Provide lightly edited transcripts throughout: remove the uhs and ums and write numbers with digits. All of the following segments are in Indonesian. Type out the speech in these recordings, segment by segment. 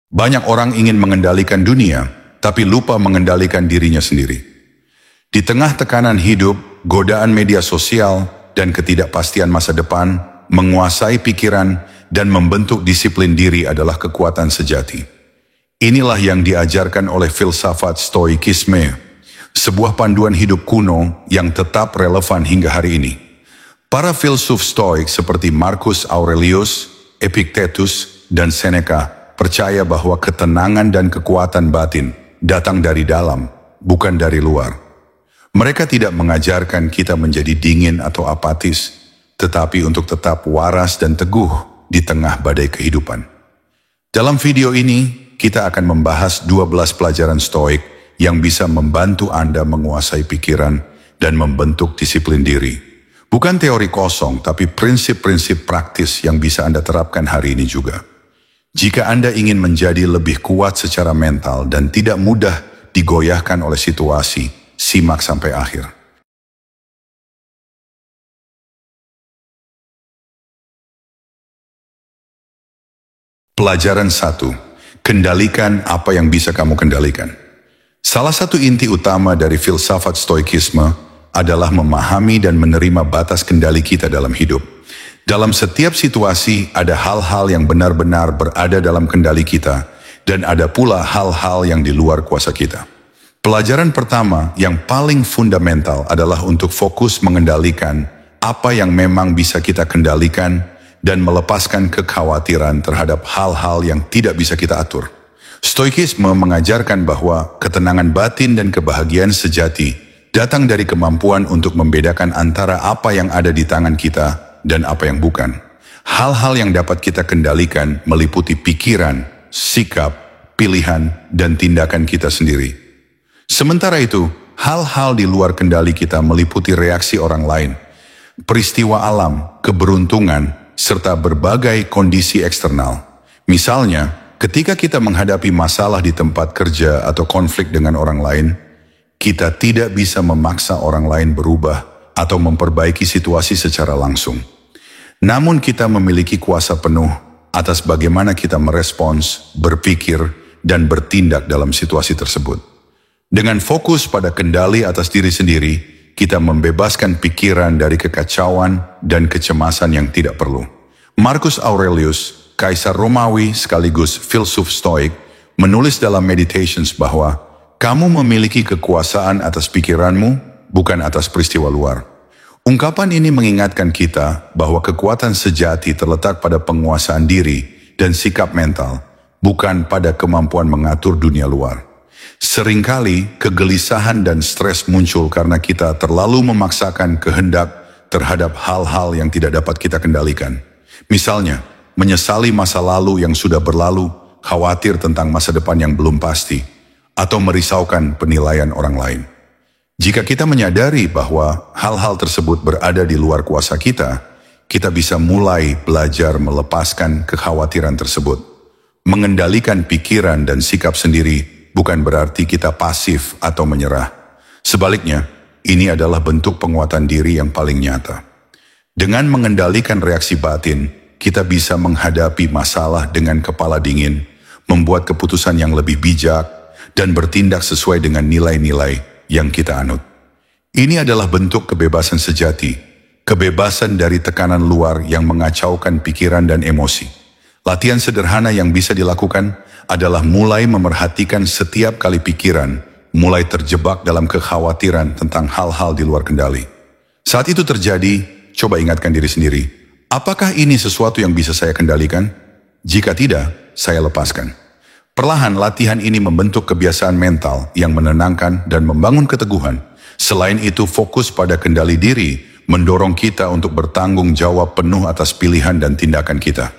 Banyak orang ingin mengendalikan dunia, tapi lupa mengendalikan dirinya sendiri. Di tengah tekanan hidup, godaan media sosial, dan ketidakpastian masa depan, menguasai pikiran dan membentuk disiplin diri adalah kekuatan sejati. Inilah yang diajarkan oleh filsafat Stoikisme, sebuah panduan hidup kuno yang tetap relevan hingga hari ini. Para filsuf Stoik seperti Marcus Aurelius, Epictetus, dan Seneca percaya bahwa ketenangan dan kekuatan batin datang dari dalam, bukan dari luar. Mereka tidak mengajarkan kita menjadi dingin atau apatis, tetapi untuk tetap waras dan teguh di tengah badai kehidupan. Dalam video ini, kita akan membahas 12 pelajaran Stoik yang bisa membantu Anda menguasai pikiran dan membentuk disiplin diri. Bukan teori kosong, tapi prinsip-prinsip praktis yang bisa Anda terapkan hari ini juga. Jika Anda ingin menjadi lebih kuat secara mental dan tidak mudah digoyahkan oleh situasi, simak sampai akhir. Pelajaran 1. Kendalikan apa yang bisa kamu kendalikan. Salah satu inti utama dari filsafat Stoikisme adalah memahami dan menerima batas kendali kita dalam hidup. Dalam setiap situasi ada hal-hal yang benar-benar berada dalam kendali kita dan ada pula hal-hal yang di luar kuasa kita. Pelajaran pertama yang paling fundamental adalah untuk fokus mengendalikan apa yang memang bisa kita kendalikan dan melepaskan kekhawatiran terhadap hal-hal yang tidak bisa kita atur. Stoikisme mengajarkan bahwa ketenangan batin dan kebahagiaan sejati datang dari kemampuan untuk membedakan antara apa yang ada di tangan kita dan apa yang bukan. Hal-hal yang dapat kita kendalikan meliputi pikiran, sikap, pilihan, dan tindakan kita sendiri. Sementara itu, hal-hal di luar kendali kita meliputi reaksi orang lain, peristiwa alam, keberuntungan, serta berbagai kondisi eksternal. Misalnya, ketika kita menghadapi masalah di tempat kerja atau konflik dengan orang lain, kita tidak bisa memaksa orang lain berubah atau memperbaiki situasi secara langsung. Namun kita memiliki kuasa penuh atas bagaimana kita merespons, berpikir, dan bertindak dalam situasi tersebut. Dengan fokus pada kendali atas diri sendiri, kita membebaskan pikiran dari kekacauan dan kecemasan yang tidak perlu. Marcus Aurelius, kaisar Romawi sekaligus filsuf Stoik, menulis dalam Meditations bahwa kamu memiliki kekuasaan atas pikiranmu, bukan atas peristiwa luar. Ungkapan ini mengingatkan kita bahwa kekuatan sejati terletak pada penguasaan diri dan sikap mental, bukan pada kemampuan mengatur dunia luar. Seringkali kegelisahan dan stres muncul karena kita terlalu memaksakan kehendak terhadap hal-hal yang tidak dapat kita kendalikan. Misalnya, menyesali masa lalu yang sudah berlalu, khawatir tentang masa depan yang belum pasti, atau merisaukan penilaian orang lain. Jika kita menyadari bahwa hal-hal tersebut berada di luar kuasa kita, kita bisa mulai belajar melepaskan kekhawatiran tersebut. Mengendalikan pikiran dan sikap sendiri bukan berarti kita pasif atau menyerah. Sebaliknya, ini adalah bentuk penguatan diri yang paling nyata. Dengan mengendalikan reaksi batin, kita bisa menghadapi masalah dengan kepala dingin, membuat keputusan yang lebih bijak, dan bertindak sesuai dengan nilai-nilai yang kita anut. Ini adalah bentuk kebebasan sejati, kebebasan dari tekanan luar yang mengacaukan pikiran dan emosi. Latihan sederhana yang bisa dilakukan adalah mulai memerhatikan setiap kali pikiran, mulai terjebak dalam kekhawatiran tentang hal-hal di luar kendali. Saat itu terjadi, coba ingatkan diri sendiri, apakah ini sesuatu yang bisa saya kendalikan? Jika tidak, saya lepaskan. Perlahan latihan ini membentuk kebiasaan mental yang menenangkan dan membangun keteguhan. Selain itu, fokus pada kendali diri mendorong kita untuk bertanggung jawab penuh atas pilihan dan tindakan kita.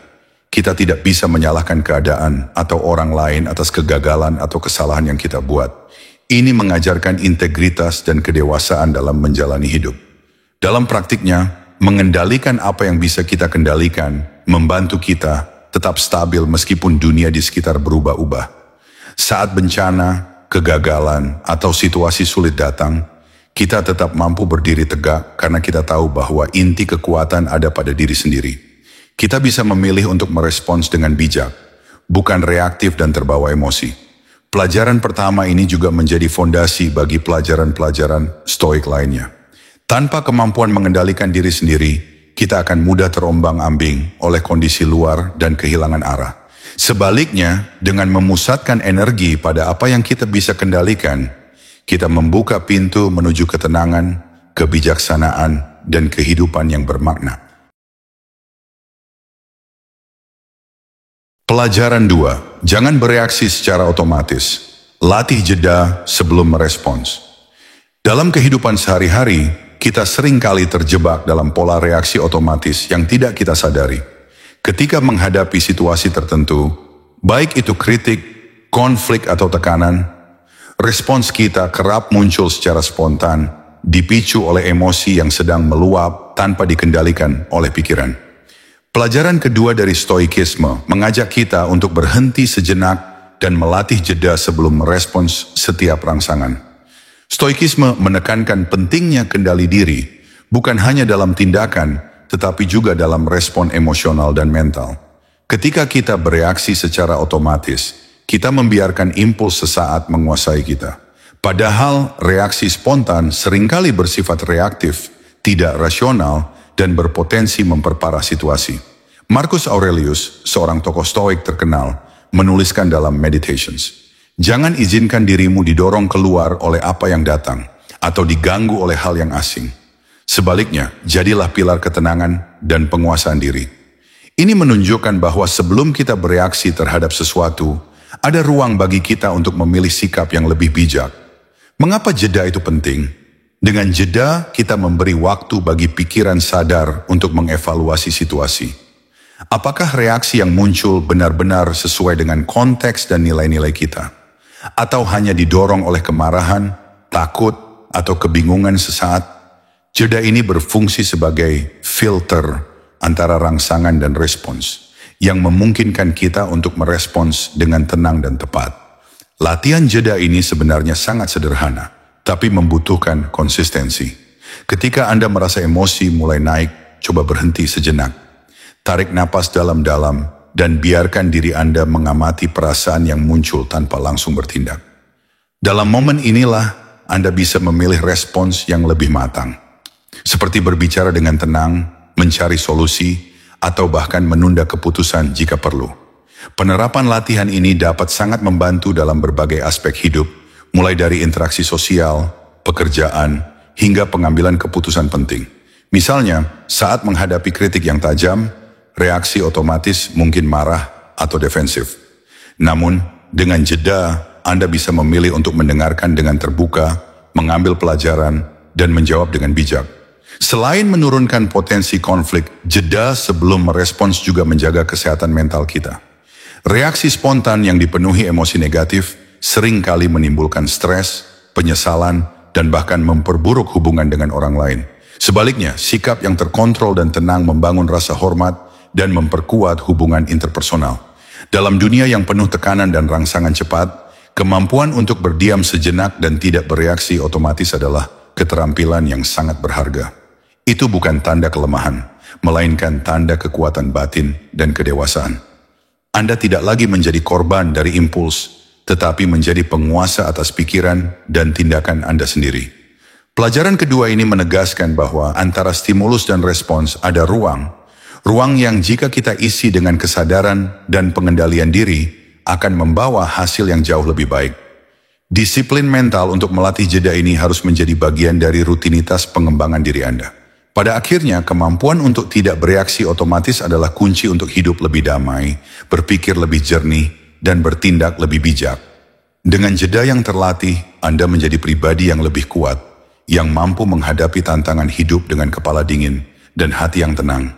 Kita tidak bisa menyalahkan keadaan atau orang lain atas kegagalan atau kesalahan yang kita buat. Ini mengajarkan integritas dan kedewasaan dalam menjalani hidup. Dalam praktiknya, mengendalikan apa yang bisa kita kendalikan membantu kita tetap stabil meskipun dunia di sekitar berubah-ubah. Saat bencana, kegagalan, atau situasi sulit datang, kita tetap mampu berdiri tegak karena kita tahu bahwa inti kekuatan ada pada diri sendiri. Kita bisa memilih untuk merespons dengan bijak, bukan reaktif dan terbawa emosi. Pelajaran pertama ini juga menjadi fondasi bagi pelajaran-pelajaran stoik lainnya. Tanpa kemampuan mengendalikan diri sendiri, kita akan mudah terombang-ambing oleh kondisi luar dan kehilangan arah. Sebaliknya, dengan memusatkan energi pada apa yang kita bisa kendalikan, kita membuka pintu menuju ketenangan, kebijaksanaan, dan kehidupan yang bermakna. Pelajaran 2. Jangan bereaksi secara otomatis. Latih jeda sebelum merespons. Dalam kehidupan sehari-hari, kita seringkali terjebak dalam pola reaksi otomatis yang tidak kita sadari. Ketika menghadapi situasi tertentu, baik itu kritik, konflik atau tekanan, respons kita kerap muncul secara spontan, dipicu oleh emosi yang sedang meluap tanpa dikendalikan oleh pikiran. Pelajaran kedua dari stoikisme mengajak kita untuk berhenti sejenak dan melatih jeda sebelum merespons setiap rangsangan. Stoikisme menekankan pentingnya kendali diri, bukan hanya dalam tindakan, tetapi juga dalam respon emosional dan mental. Ketika kita bereaksi secara otomatis, kita membiarkan impuls sesaat menguasai kita. Padahal reaksi spontan seringkali bersifat reaktif, tidak rasional, dan berpotensi memperparah situasi. Marcus Aurelius, seorang tokoh stoik terkenal, menuliskan dalam Meditations, "Jangan izinkan dirimu didorong keluar oleh apa yang datang, atau diganggu oleh hal yang asing. Sebaliknya, jadilah pilar ketenangan dan penguasaan diri." Ini menunjukkan bahwa sebelum kita bereaksi terhadap sesuatu, ada ruang bagi kita untuk memilih sikap yang lebih bijak. Mengapa jeda itu penting? Dengan jeda, kita memberi waktu bagi pikiran sadar untuk mengevaluasi situasi. Apakah reaksi yang muncul benar-benar sesuai dengan konteks dan nilai-nilai kita? Atau hanya didorong oleh kemarahan, takut, atau kebingungan sesaat? Jeda ini berfungsi sebagai filter antara rangsangan dan respons, yang memungkinkan kita untuk merespons dengan tenang dan tepat. Latihan jeda ini sebenarnya sangat sederhana, tapi membutuhkan konsistensi. Ketika Anda merasa emosi mulai naik, coba berhenti sejenak. Tarik napas dalam-dalam dan biarkan diri Anda mengamati perasaan yang muncul tanpa langsung bertindak. Dalam momen inilah Anda bisa memilih respons yang lebih matang. Seperti berbicara dengan tenang, mencari solusi, atau bahkan menunda keputusan jika perlu. Penerapan latihan ini dapat sangat membantu dalam berbagai aspek hidup, mulai dari interaksi sosial, pekerjaan, hingga pengambilan keputusan penting. Misalnya, saat menghadapi kritik yang tajam, reaksi otomatis mungkin marah atau defensif. Namun, dengan jeda, Anda bisa memilih untuk mendengarkan dengan terbuka, mengambil pelajaran, dan menjawab dengan bijak. Selain menurunkan potensi konflik, jeda sebelum merespons juga menjaga kesehatan mental kita. Reaksi spontan yang dipenuhi emosi negatif sering kali menimbulkan stres, penyesalan, dan bahkan memperburuk hubungan dengan orang lain. Sebaliknya, sikap yang terkontrol dan tenang membangun rasa hormat dan memperkuat hubungan interpersonal. Dalam dunia yang penuh tekanan dan rangsangan cepat, kemampuan untuk berdiam sejenak dan tidak bereaksi otomatis adalah keterampilan yang sangat berharga. Itu bukan tanda kelemahan, melainkan tanda kekuatan batin dan kedewasaan. Anda tidak lagi menjadi korban dari impuls, tetapi menjadi penguasa atas pikiran dan tindakan Anda sendiri. Pelajaran kedua ini menegaskan bahwa antara stimulus dan respons ada ruang yang jika kita isi dengan kesadaran dan pengendalian diri, akan membawa hasil yang jauh lebih baik. Disiplin mental untuk melatih jeda ini harus menjadi bagian dari rutinitas pengembangan diri Anda. Pada akhirnya, kemampuan untuk tidak bereaksi otomatis adalah kunci untuk hidup lebih damai, berpikir lebih jernih, dan bertindak lebih bijak. Dengan jeda yang terlatih, Anda menjadi pribadi yang lebih kuat, yang mampu menghadapi tantangan hidup dengan kepala dingin dan hati yang tenang.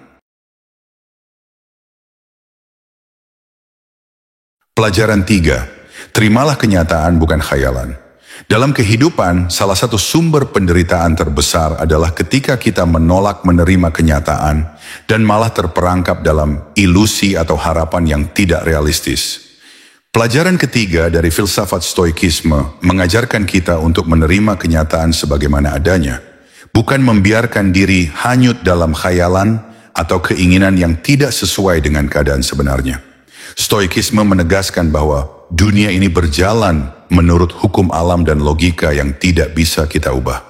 Pelajaran 3. Terimalah kenyataan bukan khayalan. Dalam kehidupan, salah satu sumber penderitaan terbesar adalah ketika kita menolak menerima kenyataan dan malah terperangkap dalam ilusi atau harapan yang tidak realistis. Pelajaran ketiga dari filsafat stoikisme mengajarkan kita untuk menerima kenyataan sebagaimana adanya, bukan membiarkan diri hanyut dalam khayalan atau keinginan yang tidak sesuai dengan keadaan sebenarnya. Stoikisme menegaskan bahwa dunia ini berjalan menurut hukum alam dan logika yang tidak bisa kita ubah.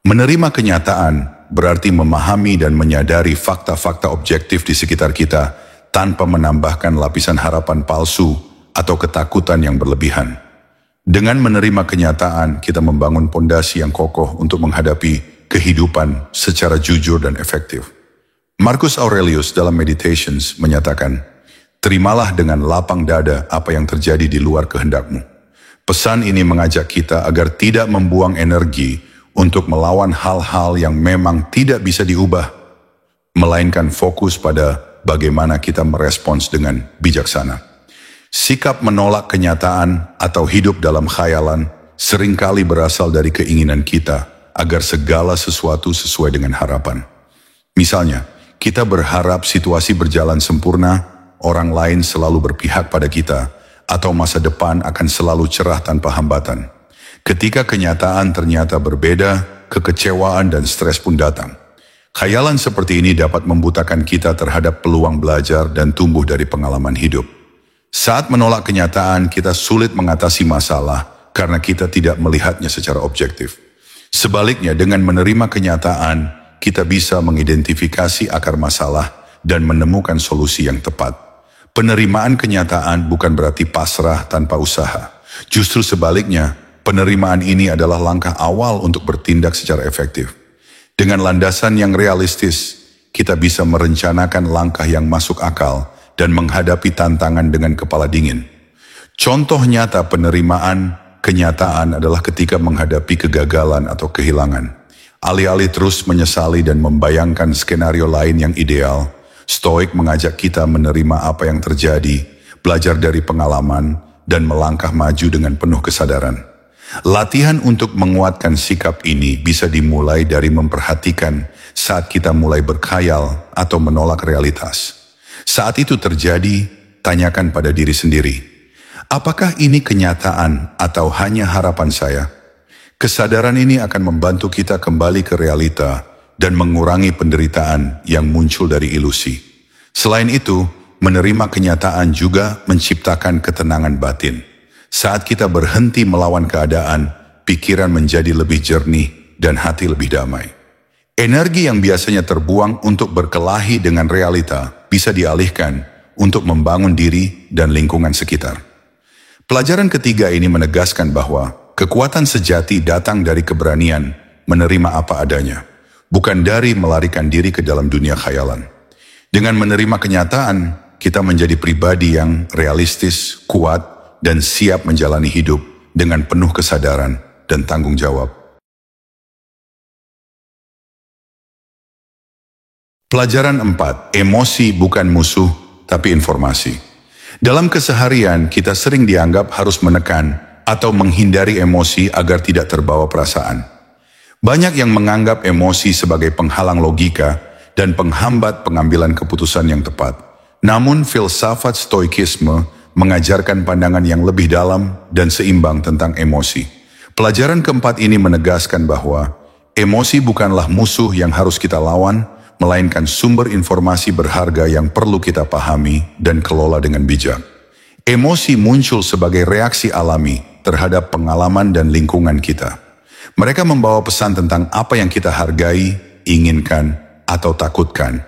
Menerima kenyataan berarti memahami dan menyadari fakta-fakta objektif di sekitar kita tanpa menambahkan lapisan harapan palsu atau ketakutan yang berlebihan. Dengan menerima kenyataan, kita membangun pondasi yang kokoh untuk menghadapi kehidupan secara jujur dan efektif. Marcus Aurelius dalam Meditations menyatakan, "Terimalah dengan lapang dada apa yang terjadi di luar kehendakmu." Pesan ini mengajak kita agar tidak membuang energi untuk melawan hal-hal yang memang tidak bisa diubah, melainkan fokus pada bagaimana kita merespons dengan bijaksana. Sikap menolak kenyataan atau hidup dalam khayalan seringkali berasal dari keinginan kita agar segala sesuatu sesuai dengan harapan. Misalnya, kita berharap situasi berjalan sempurna, orang lain selalu berpihak pada kita, atau masa depan akan selalu cerah tanpa hambatan. Ketika kenyataan ternyata berbeda, kekecewaan dan stres pun datang. Khayalan seperti ini dapat membutakan kita terhadap peluang belajar dan tumbuh dari pengalaman hidup. Saat menolak kenyataan, kita sulit mengatasi masalah karena kita tidak melihatnya secara objektif. Sebaliknya, dengan menerima kenyataan, kita bisa mengidentifikasi akar masalah dan menemukan solusi yang tepat. Penerimaan kenyataan bukan berarti pasrah tanpa usaha. Justru sebaliknya, penerimaan ini adalah langkah awal untuk bertindak secara efektif. Dengan landasan yang realistis, kita bisa merencanakan langkah yang masuk akal dan menghadapi tantangan dengan kepala dingin. Contoh nyata penerimaan kenyataan adalah ketika menghadapi kegagalan atau kehilangan. Alih-alih terus menyesali dan membayangkan skenario lain yang ideal, Stoik mengajak kita menerima apa yang terjadi, belajar dari pengalaman, dan melangkah maju dengan penuh kesadaran. Latihan untuk menguatkan sikap ini bisa dimulai dari memperhatikan saat kita mulai berkhayal atau menolak realitas. Saat itu terjadi, tanyakan pada diri sendiri, apakah ini kenyataan atau hanya harapan saya? Kesadaran ini akan membantu kita kembali ke realita dan mengurangi penderitaan yang muncul dari ilusi. Selain itu, menerima kenyataan juga menciptakan ketenangan batin. Saat kita berhenti melawan keadaan, pikiran menjadi lebih jernih dan hati lebih damai. Energi yang biasanya terbuang untuk berkelahi dengan realita bisa dialihkan untuk membangun diri dan lingkungan sekitar. Pelajaran ketiga ini menegaskan bahwa kekuatan sejati datang dari keberanian menerima apa adanya, bukan dari melarikan diri ke dalam dunia khayalan. Dengan menerima kenyataan, kita menjadi pribadi yang realistis, kuat, dan siap menjalani hidup dengan penuh kesadaran dan tanggung jawab. Pelajaran 4, emosi bukan musuh, tapi informasi. Dalam keseharian, kita sering dianggap harus menekan atau menghindari emosi agar tidak terbawa perasaan. Banyak yang menganggap emosi sebagai penghalang logika dan penghambat pengambilan keputusan yang tepat. Namun filsafat stoikisme mengajarkan pandangan yang lebih dalam dan seimbang tentang emosi. Pelajaran keempat ini menegaskan bahwa emosi bukanlah musuh yang harus kita lawan, melainkan sumber informasi berharga yang perlu kita pahami dan kelola dengan bijak. Emosi muncul sebagai reaksi alami terhadap pengalaman dan lingkungan kita. Mereka membawa pesan tentang apa yang kita hargai, inginkan, atau takutkan.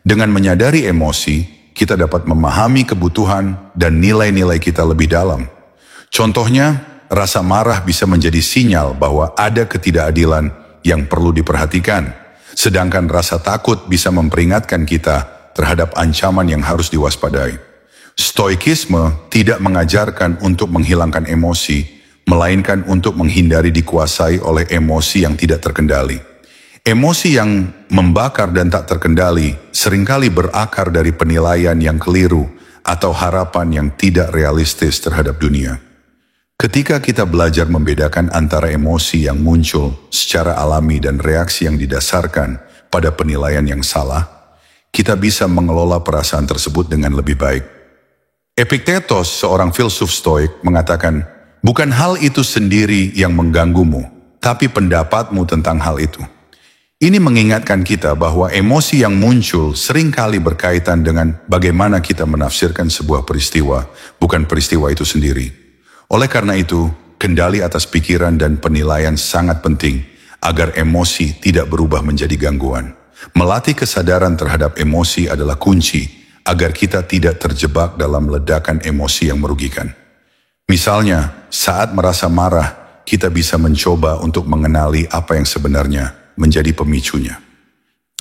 Dengan menyadari emosi, kita dapat memahami kebutuhan dan nilai-nilai kita lebih dalam. Contohnya, rasa marah bisa menjadi sinyal bahwa ada ketidakadilan yang perlu diperhatikan, sedangkan rasa takut bisa memperingatkan kita terhadap ancaman yang harus diwaspadai. Stoikisme tidak mengajarkan untuk menghilangkan emosi, melainkan untuk menghindari dikuasai oleh emosi yang tidak terkendali. Emosi yang membakar dan tak terkendali seringkali berakar dari penilaian yang keliru atau harapan yang tidak realistis terhadap dunia. Ketika kita belajar membedakan antara emosi yang muncul secara alami dan reaksi yang didasarkan pada penilaian yang salah, kita bisa mengelola perasaan tersebut dengan lebih baik. Epictetus, seorang filsuf Stoik, mengatakan, bukan hal itu sendiri yang mengganggumu, tapi pendapatmu tentang hal itu. Ini mengingatkan kita bahwa emosi yang muncul seringkali berkaitan dengan bagaimana kita menafsirkan sebuah peristiwa, bukan peristiwa itu sendiri. Oleh karena itu, kendali atas pikiran dan penilaian sangat penting agar emosi tidak berubah menjadi gangguan. Melatih kesadaran terhadap emosi adalah kunci agar kita tidak terjebak dalam ledakan emosi yang merugikan. Misalnya, saat merasa marah, kita bisa mencoba untuk mengenali apa yang sebenarnya menjadi pemicunya.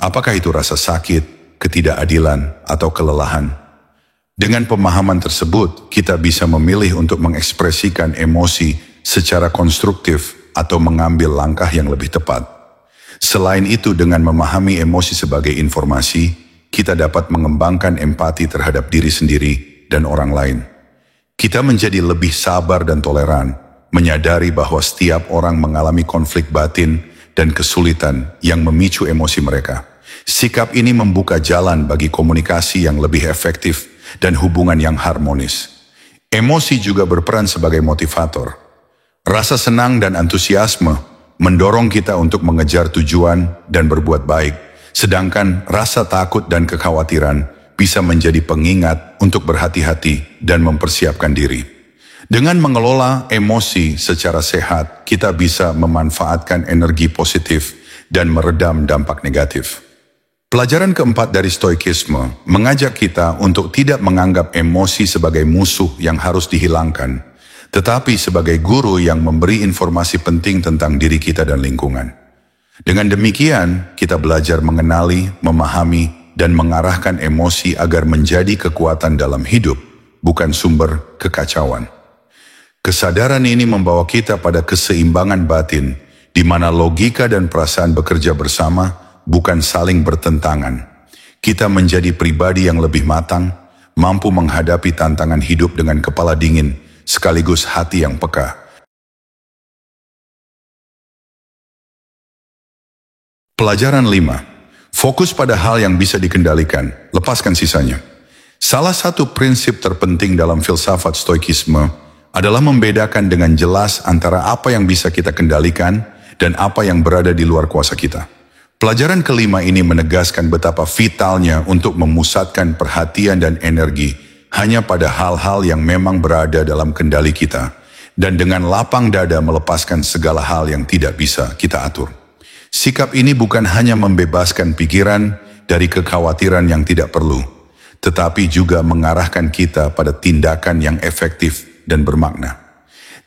Apakah itu rasa sakit, ketidakadilan, atau kelelahan? Dengan pemahaman tersebut, kita bisa memilih untuk mengekspresikan emosi secara konstruktif atau mengambil langkah yang lebih tepat. Selain itu, dengan memahami emosi sebagai informasi, kita dapat mengembangkan empati terhadap diri sendiri dan orang lain. Kita menjadi lebih sabar dan toleran, menyadari bahwa setiap orang mengalami konflik batin dan kesulitan yang memicu emosi mereka. Sikap ini membuka jalan bagi komunikasi yang lebih efektif dan hubungan yang harmonis. Emosi juga berperan sebagai motivator. Rasa senang dan antusiasme mendorong kita untuk mengejar tujuan dan berbuat baik, sedangkan rasa takut dan kekhawatiran bisa menjadi pengingat untuk berhati-hati dan mempersiapkan diri. Dengan mengelola emosi secara sehat, kita bisa memanfaatkan energi positif dan meredam dampak negatif. Pelajaran keempat dari Stoikisme mengajak kita untuk tidak menganggap emosi sebagai musuh yang harus dihilangkan, tetapi sebagai guru yang memberi informasi penting tentang diri kita dan lingkungan. Dengan demikian, kita belajar mengenali, memahami, dan mengarahkan emosi agar menjadi kekuatan dalam hidup, bukan sumber kekacauan. Kesadaran ini membawa kita pada keseimbangan batin, di mana logika dan perasaan bekerja bersama, bukan saling bertentangan. Kita menjadi pribadi yang lebih matang, mampu menghadapi tantangan hidup dengan kepala dingin, sekaligus hati yang peka. Pelajaran 5. Fokus pada hal yang bisa dikendalikan, lepaskan sisanya. Salah satu prinsip terpenting dalam filsafat Stoikisme adalah membedakan dengan jelas antara apa yang bisa kita kendalikan dan apa yang berada di luar kuasa kita. Pelajaran kelima ini menegaskan betapa vitalnya untuk memusatkan perhatian dan energi hanya pada hal-hal yang memang berada dalam kendali kita, dan dengan lapang dada melepaskan segala hal yang tidak bisa kita atur. Sikap ini bukan hanya membebaskan pikiran dari kekhawatiran yang tidak perlu, tetapi juga mengarahkan kita pada tindakan yang efektif dan bermakna.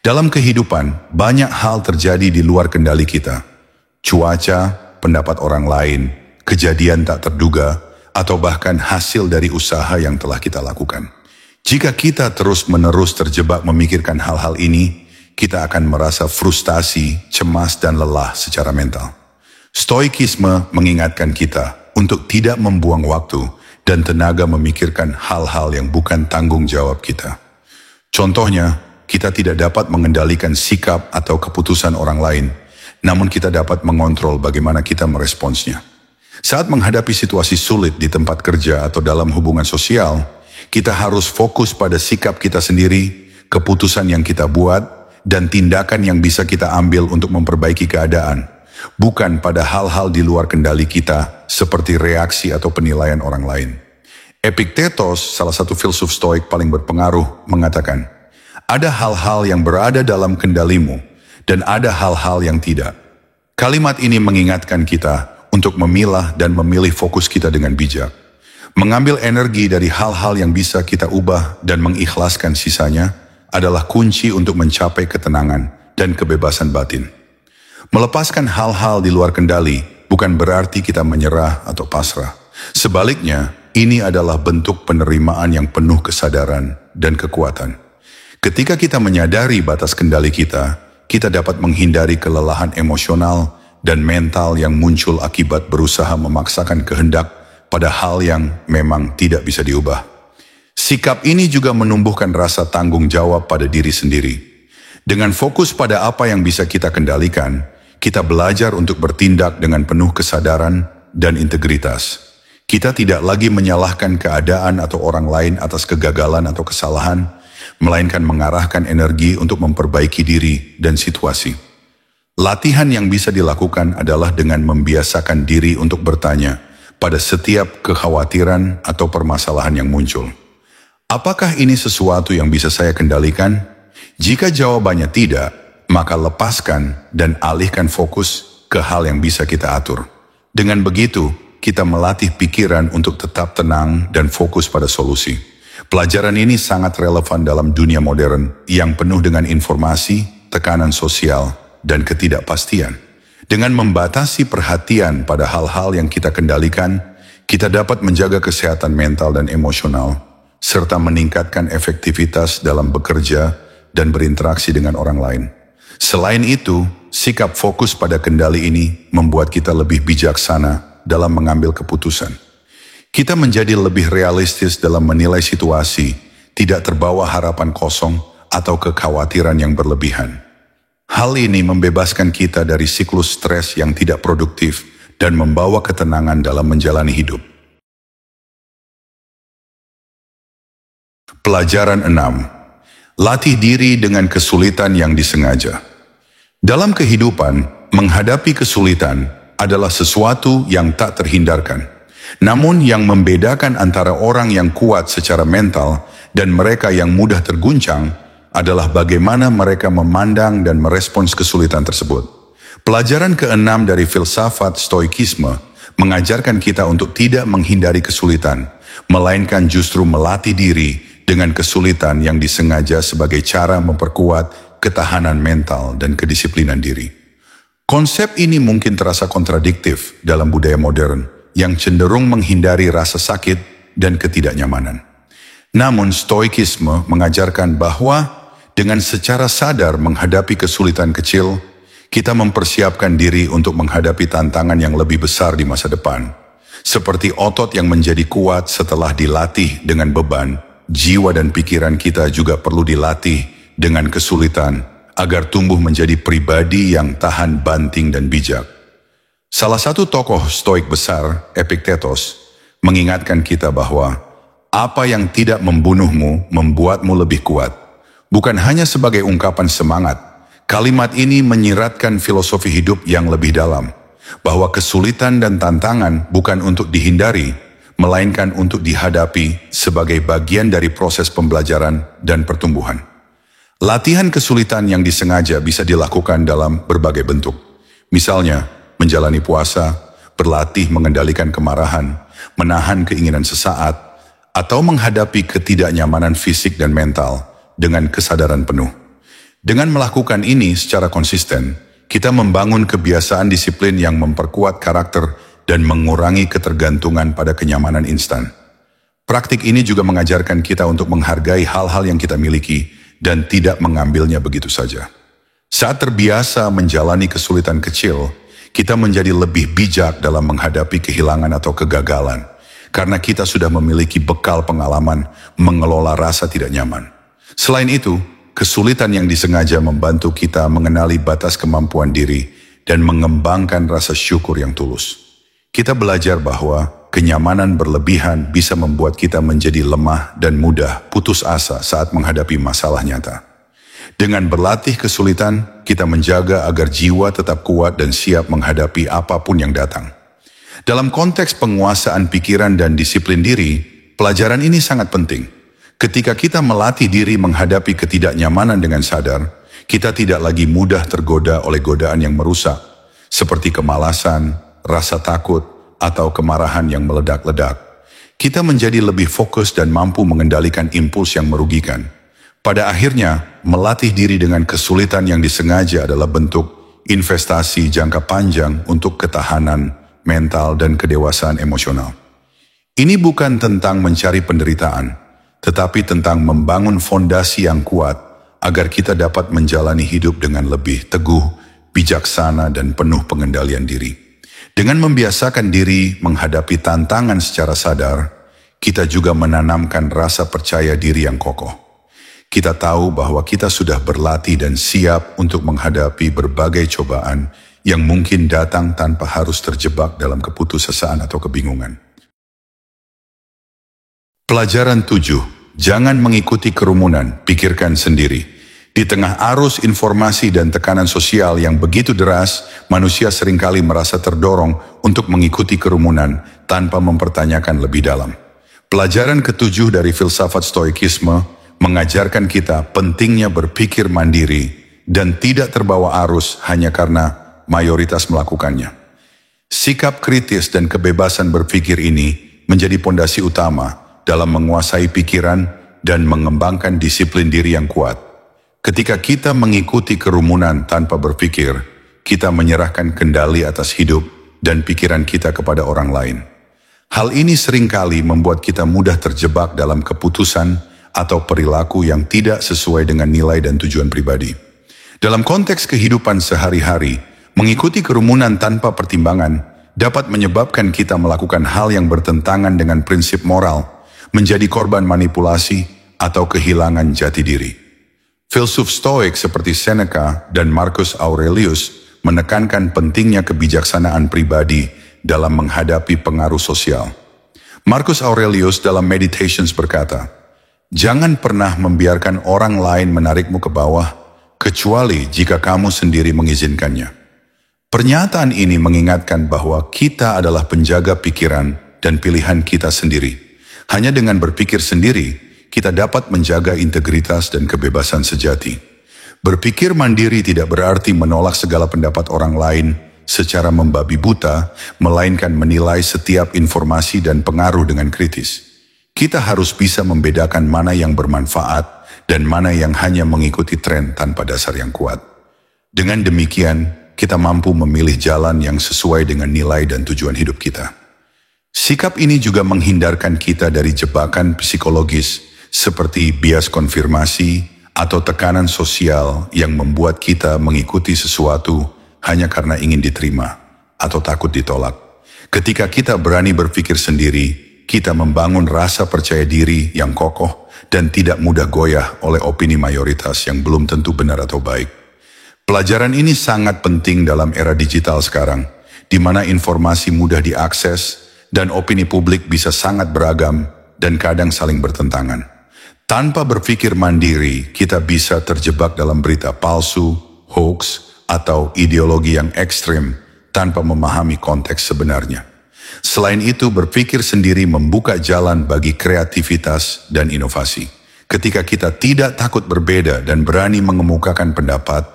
Dalam kehidupan, banyak hal terjadi di luar kendali kita. Cuaca, pendapat orang lain, kejadian tak terduga, atau bahkan hasil dari usaha yang telah kita lakukan. Jika kita terus-menerus terjebak memikirkan hal-hal ini, kita akan merasa frustasi, cemas, dan lelah secara mental. Stoikisme mengingatkan kita untuk tidak membuang waktu dan tenaga memikirkan hal-hal yang bukan tanggung jawab kita. Contohnya, kita tidak dapat mengendalikan sikap atau keputusan orang lain, namun kita dapat mengontrol bagaimana kita meresponsnya. Saat menghadapi situasi sulit di tempat kerja atau dalam hubungan sosial, kita harus fokus pada sikap kita sendiri, keputusan yang kita buat, dan tindakan yang bisa kita ambil untuk memperbaiki keadaan, bukan pada hal-hal di luar kendali kita seperti reaksi atau penilaian orang lain. Epictetus, salah satu filsuf Stoik paling berpengaruh, mengatakan, ada hal-hal yang berada dalam kendalimu dan ada hal-hal yang tidak. Kalimat ini mengingatkan kita untuk memilah dan memilih fokus kita dengan bijak. Mengambil energi dari hal-hal yang bisa kita ubah dan mengikhlaskan sisanya adalah kunci untuk mencapai ketenangan dan kebebasan batin. Melepaskan hal-hal di luar kendali bukan berarti kita menyerah atau pasrah. Sebaliknya, ini adalah bentuk penerimaan yang penuh kesadaran dan kekuatan. Ketika kita menyadari batas kendali kita, kita dapat menghindari kelelahan emosional dan mental yang muncul akibat berusaha memaksakan kehendak pada hal yang memang tidak bisa diubah. Sikap ini juga menumbuhkan rasa tanggung jawab pada diri sendiri. Dengan fokus pada apa yang bisa kita kendalikan, kita belajar untuk bertindak dengan penuh kesadaran dan integritas. Kita tidak lagi menyalahkan keadaan atau orang lain atas kegagalan atau kesalahan, melainkan mengarahkan energi untuk memperbaiki diri dan situasi. Latihan yang bisa dilakukan adalah dengan membiasakan diri untuk bertanya pada setiap kekhawatiran atau permasalahan yang muncul. Apakah ini sesuatu yang bisa saya kendalikan? Jika jawabannya tidak, maka lepaskan dan alihkan fokus ke hal yang bisa kita atur. Dengan begitu, kita melatih pikiran untuk tetap tenang dan fokus pada solusi. Pelajaran ini sangat relevan dalam dunia modern yang penuh dengan informasi, tekanan sosial, dan ketidakpastian. Dengan membatasi perhatian pada hal-hal yang kita kendalikan, kita dapat menjaga kesehatan mental dan emosional, serta meningkatkan efektivitas dalam bekerja dan berinteraksi dengan orang lain. Selain itu, sikap fokus pada kendali ini membuat kita lebih bijaksana dalam mengambil keputusan. Kita menjadi lebih realistis dalam menilai situasi, tidak terbawa harapan kosong atau kekhawatiran yang berlebihan. Hal ini membebaskan kita dari siklus stres yang tidak produktif dan membawa ketenangan dalam menjalani hidup. Pelajaran 6. Latih diri dengan kesulitan yang disengaja. Dalam kehidupan, menghadapi kesulitan adalah sesuatu yang tak terhindarkan. Namun yang membedakan antara orang yang kuat secara mental dan mereka yang mudah terguncang adalah bagaimana mereka memandang dan merespons kesulitan tersebut. Pelajaran ke-6 dari filsafat stoikisme mengajarkan kita untuk tidak menghindari kesulitan, melainkan justru melatih diri dengan kesulitan yang disengaja sebagai cara memperkuat ketahanan mental dan kedisiplinan diri. Konsep ini mungkin terasa kontradiktif dalam budaya modern yang cenderung menghindari rasa sakit dan ketidaknyamanan. Namun stoikisme mengajarkan bahwa dengan secara sadar menghadapi kesulitan kecil, kita mempersiapkan diri untuk menghadapi tantangan yang lebih besar di masa depan. Seperti otot yang menjadi kuat setelah dilatih dengan beban, jiwa dan pikiran kita juga perlu dilatih dengan kesulitan agar tumbuh menjadi pribadi yang tahan banting dan bijak. Salah satu tokoh stoik besar, Epictetus, mengingatkan kita bahwa apa yang tidak membunuhmu membuatmu lebih kuat. Bukan hanya sebagai ungkapan semangat, kalimat ini menyiratkan filosofi hidup yang lebih dalam, bahwa kesulitan dan tantangan bukan untuk dihindari, melainkan untuk dihadapi sebagai bagian dari proses pembelajaran dan pertumbuhan. Latihan kesulitan yang disengaja bisa dilakukan dalam berbagai bentuk. Misalnya, menjalani puasa, berlatih mengendalikan kemarahan, menahan keinginan sesaat, atau menghadapi ketidaknyamanan fisik dan mental dengan kesadaran penuh. Dengan melakukan ini secara konsisten, kita membangun kebiasaan disiplin yang memperkuat karakter dan mengurangi ketergantungan pada kenyamanan instan. Praktik ini juga mengajarkan kita untuk menghargai hal-hal yang kita miliki dan tidak mengambilnya begitu saja. Saat terbiasa menjalani kesulitan kecil, kita menjadi lebih bijak dalam menghadapi kehilangan atau kegagalan, karena kita sudah memiliki bekal pengalaman mengelola rasa tidak nyaman. Selain itu, kesulitan yang disengaja membantu kita mengenali batas kemampuan diri dan mengembangkan rasa syukur yang tulus. Kita belajar bahwa kenyamanan berlebihan bisa membuat kita menjadi lemah dan mudah putus asa saat menghadapi masalah nyata. Dengan berlatih kesulitan, kita menjaga agar jiwa tetap kuat dan siap menghadapi apapun yang datang. Dalam konteks penguasaan pikiran dan disiplin diri, pelajaran ini sangat penting. Ketika kita melatih diri menghadapi ketidaknyamanan dengan sadar, kita tidak lagi mudah tergoda oleh godaan yang merusak, seperti kemalasan, rasa takut, atau kemarahan yang meledak-ledak. Kita menjadi lebih fokus dan mampu mengendalikan impuls yang merugikan. Pada akhirnya, melatih diri dengan kesulitan yang disengaja adalah bentuk investasi jangka panjang untuk ketahanan mental dan kedewasaan emosional. Ini bukan tentang mencari penderitaan, tetapi tentang membangun fondasi yang kuat agar kita dapat menjalani hidup dengan lebih teguh, bijaksana, dan penuh pengendalian diri. Dengan membiasakan diri menghadapi tantangan secara sadar, kita juga menanamkan rasa percaya diri yang kokoh. Kita tahu bahwa kita sudah berlatih dan siap untuk menghadapi berbagai cobaan yang mungkin datang tanpa harus terjebak dalam keputusasaan atau kebingungan. Pelajaran 7. Jangan mengikuti kerumunan, pikirkan sendiri. Di tengah arus informasi dan tekanan sosial yang begitu deras, manusia seringkali merasa terdorong untuk mengikuti kerumunan tanpa mempertanyakan lebih dalam. Pelajaran ketujuh dari filsafat Stoikisme mengajarkan kita pentingnya berpikir mandiri dan tidak terbawa arus hanya karena mayoritas melakukannya. Sikap kritis dan kebebasan berpikir ini menjadi pondasi utama dalam menguasai pikiran dan mengembangkan disiplin diri yang kuat. Ketika kita mengikuti kerumunan tanpa berpikir, kita menyerahkan kendali atas hidup dan pikiran kita kepada orang lain. Hal ini seringkali membuat kita mudah terjebak dalam keputusan atau perilaku yang tidak sesuai dengan nilai dan tujuan pribadi. Dalam konteks kehidupan sehari-hari, mengikuti kerumunan tanpa pertimbangan dapat menyebabkan kita melakukan hal yang bertentangan dengan prinsip moral, menjadi korban manipulasi, atau kehilangan jati diri. Filsuf Stoik seperti Seneca dan Marcus Aurelius menekankan pentingnya kebijaksanaan pribadi dalam menghadapi pengaruh sosial. Marcus Aurelius dalam Meditations berkata, "Jangan pernah membiarkan orang lain menarikmu ke bawah, kecuali jika kamu sendiri mengizinkannya." Pernyataan ini mengingatkan bahwa kita adalah penjaga pikiran dan pilihan kita sendiri. Hanya dengan berpikir sendiri, kita dapat menjaga integritas dan kebebasan sejati. Berpikir mandiri tidak berarti menolak segala pendapat orang lain secara membabi buta, melainkan menilai setiap informasi dan pengaruh dengan kritis. Kita harus bisa membedakan mana yang bermanfaat dan mana yang hanya mengikuti tren tanpa dasar yang kuat. Dengan demikian, kita mampu memilih jalan yang sesuai dengan nilai dan tujuan hidup kita. Sikap ini juga menghindarkan kita dari jebakan psikologis seperti bias konfirmasi atau tekanan sosial yang membuat kita mengikuti sesuatu hanya karena ingin diterima atau takut ditolak. Ketika kita berani berpikir sendiri, kita membangun rasa percaya diri yang kokoh dan tidak mudah goyah oleh opini mayoritas yang belum tentu benar atau baik. Pelajaran ini sangat penting dalam era digital sekarang, di mana informasi mudah diakses dan opini publik bisa sangat beragam dan kadang saling bertentangan. Tanpa berpikir mandiri, kita bisa terjebak dalam berita palsu, hoax, atau ideologi yang ekstrim tanpa memahami konteks sebenarnya. Selain itu, berpikir sendiri membuka jalan bagi kreativitas dan inovasi. Ketika kita tidak takut berbeda dan berani mengemukakan pendapat,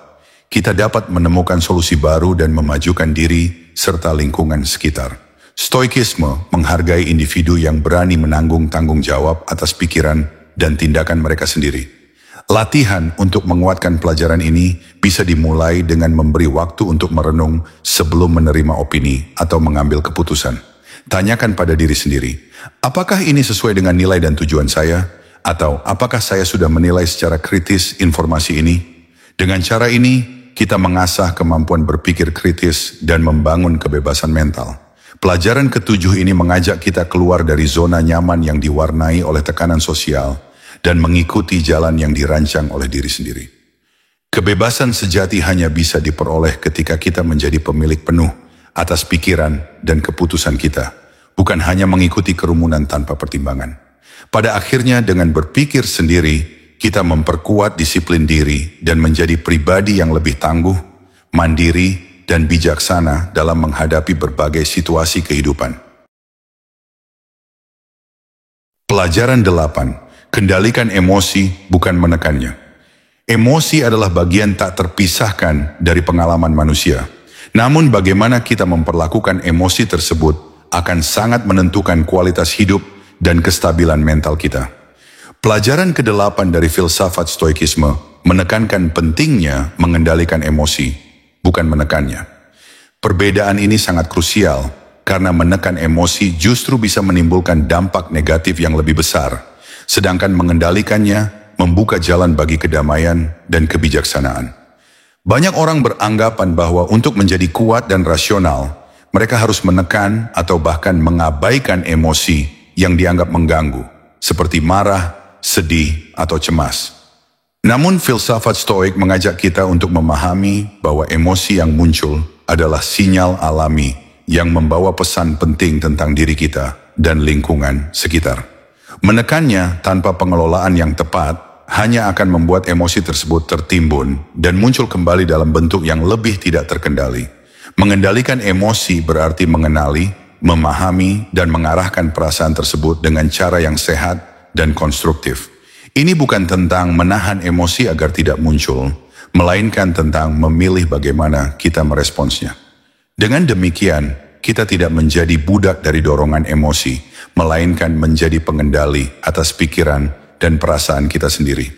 kita dapat menemukan solusi baru dan memajukan diri serta lingkungan sekitar. Stoikisme menghargai individu yang berani menanggung tanggung jawab atas pikiran dan tindakan mereka sendiri. Latihan untuk menguatkan pelajaran ini bisa dimulai dengan memberi waktu untuk merenung sebelum menerima opini atau mengambil keputusan. Tanyakan pada diri sendiri, apakah ini sesuai dengan nilai dan tujuan saya? Atau apakah saya sudah menilai secara kritis informasi ini? Dengan cara ini, kita mengasah kemampuan berpikir kritis dan membangun kebebasan mental. Pelajaran ketujuh ini mengajak kita keluar dari zona nyaman yang diwarnai oleh tekanan sosial dan mengikuti jalan yang dirancang oleh diri sendiri. Kebebasan sejati hanya bisa diperoleh ketika kita menjadi pemilik penuh atas pikiran dan keputusan kita, bukan hanya mengikuti kerumunan tanpa pertimbangan. Pada akhirnya, dengan berpikir sendiri, kita memperkuat disiplin diri dan menjadi pribadi yang lebih tangguh, mandiri, dan bijaksana dalam menghadapi berbagai situasi kehidupan. Pelajaran 8. Kendalikan emosi, bukan menekannya. Emosi adalah bagian tak terpisahkan dari pengalaman manusia. Namun bagaimana kita memperlakukan emosi tersebut akan sangat menentukan kualitas hidup dan kestabilan mental kita. Pelajaran ke-8 dari filsafat Stoikisme menekankan pentingnya mengendalikan emosi, bukan menekannya. Perbedaan ini sangat krusial karena menekan emosi justru bisa menimbulkan dampak negatif yang lebih besar. Sedangkan mengendalikannya membuka jalan bagi kedamaian dan kebijaksanaan. Banyak orang beranggapan bahwa untuk menjadi kuat dan rasional, mereka harus menekan atau bahkan mengabaikan emosi yang dianggap mengganggu, seperti marah, sedih, atau cemas. Namun filsafat Stoik mengajak kita untuk memahami bahwa emosi yang muncul adalah sinyal alami yang membawa pesan penting tentang diri kita dan lingkungan sekitar. Menekannya tanpa pengelolaan yang tepat hanya akan membuat emosi tersebut tertimbun dan muncul kembali dalam bentuk yang lebih tidak terkendali. Mengendalikan emosi berarti mengenali, memahami, dan mengarahkan perasaan tersebut dengan cara yang sehat dan konstruktif. Ini bukan tentang menahan emosi agar tidak muncul, melainkan tentang memilih bagaimana kita meresponsnya. Dengan demikian, kita tidak menjadi budak dari dorongan emosi, melainkan menjadi pengendali atas pikiran dan perasaan kita sendiri.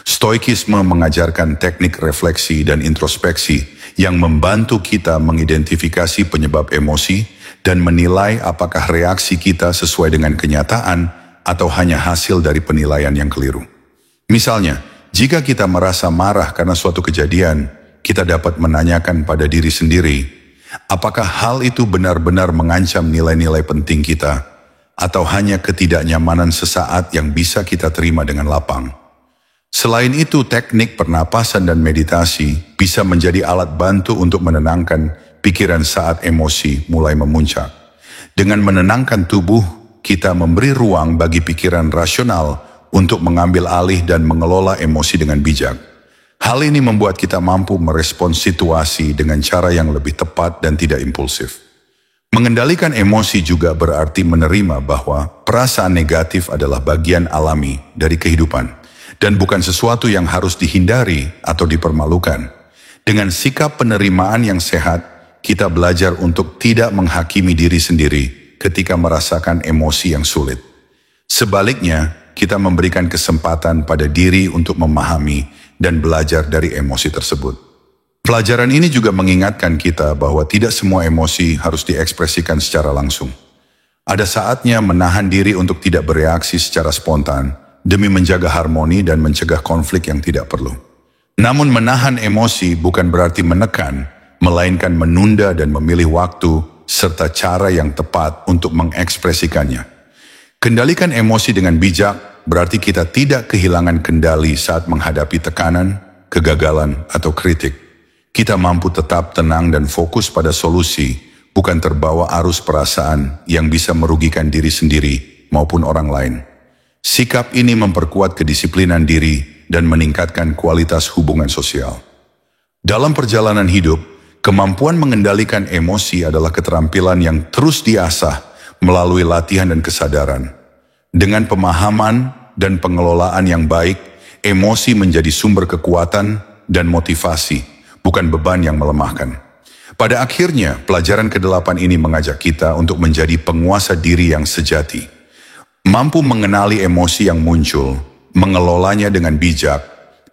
Stoikisme mengajarkan teknik refleksi dan introspeksi yang membantu kita mengidentifikasi penyebab emosi dan menilai apakah reaksi kita sesuai dengan kenyataan atau hanya hasil dari penilaian yang keliru. Misalnya, jika kita merasa marah karena suatu kejadian, kita dapat menanyakan pada diri sendiri, apakah hal itu benar-benar mengancam nilai-nilai penting kita, atau hanya ketidaknyamanan sesaat yang bisa kita terima dengan lapang. Selain itu, teknik pernapasan dan meditasi bisa menjadi alat bantu untuk menenangkan pikiran saat emosi mulai memuncak. Dengan menenangkan tubuh, kita memberi ruang bagi pikiran rasional untuk mengambil alih dan mengelola emosi dengan bijak. Hal ini membuat kita mampu merespons situasi dengan cara yang lebih tepat dan tidak impulsif. Mengendalikan emosi juga berarti menerima bahwa perasaan negatif adalah bagian alami dari kehidupan dan bukan sesuatu yang harus dihindari atau dipermalukan. Dengan sikap penerimaan yang sehat, kita belajar untuk tidak menghakimi diri sendiri ketika merasakan emosi yang sulit. Sebaliknya, kita memberikan kesempatan pada diri untuk memahami dan belajar dari emosi tersebut. Pelajaran ini juga mengingatkan kita bahwa tidak semua emosi harus diekspresikan secara langsung. Ada saatnya menahan diri untuk tidak bereaksi secara spontan demi menjaga harmoni dan mencegah konflik yang tidak perlu. Namun menahan emosi bukan berarti menekan, melainkan menunda dan memilih waktu serta cara yang tepat untuk mengekspresikannya. Kendalikan emosi dengan bijak berarti kita tidak kehilangan kendali saat menghadapi tekanan, kegagalan, atau kritik. Kita mampu tetap tenang dan fokus pada solusi, bukan terbawa arus perasaan yang bisa merugikan diri sendiri maupun orang lain. Sikap ini memperkuat kedisiplinan diri dan meningkatkan kualitas hubungan sosial. Dalam perjalanan hidup, kemampuan mengendalikan emosi adalah keterampilan yang terus diasah melalui latihan dan kesadaran. Dengan pemahaman dan pengelolaan yang baik, emosi menjadi sumber kekuatan dan motivasi, bukan beban yang melemahkan. Pada akhirnya, pelajaran ke-8 ini mengajak kita untuk menjadi penguasa diri yang sejati. Mampu mengenali emosi yang muncul, mengelolanya dengan bijak,